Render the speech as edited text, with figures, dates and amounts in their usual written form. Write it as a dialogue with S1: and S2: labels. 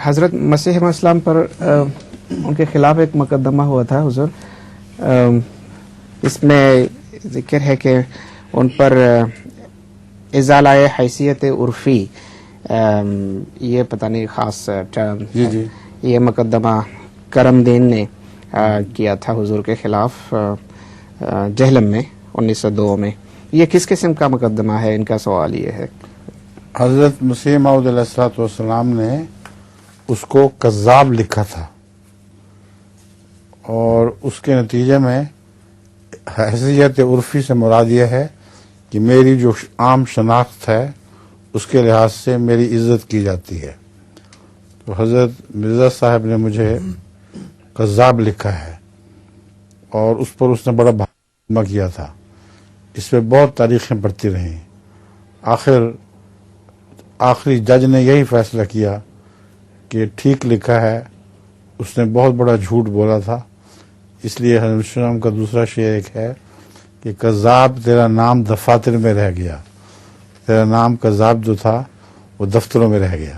S1: حضرت مسیح علیہ السلام پر ان کے خلاف ایک مقدمہ ہوا تھا حضور. اس میں ذکر ہے کہ ان پر ازالہ حیثیت عرفی، یہ پتہ نہیں خاص
S2: جی
S1: یہ مقدمہ کرم دین نے کیا تھا حضور کے خلاف جہلم میں 1902 میں. یہ کس قسم کا مقدمہ ہے؟ ان کا سوال یہ ہے.
S2: حضرت مسیح موعود علیہ الصلوۃ والسلام نے اس کو کذاب لکھا تھا، اور اس کے نتیجے میں حیثیت عرفی سے مراد یہ ہے کہ میری جو عام شناخت ہے اس کے لحاظ سے میری عزت کی جاتی ہے. تو حضرت مرزا صاحب نے مجھے کذاب لکھا ہے، اور اس پر اس نے بڑا مقدمہ کیا تھا. اس پہ بہت تاریخیں بڑھتی رہیں. آخری جج نے یہی فیصلہ کیا کہ ٹھیک لکھا ہے، اس نے بہت بڑا جھوٹ بولا تھا. اس لیے حضرت السلام کا دوسرا شعر ایک ہے کہ کذاب تیرا نام دفاتر میں رہ گیا، تیرا نام کذاب جو تھا وہ دفتروں میں رہ گیا.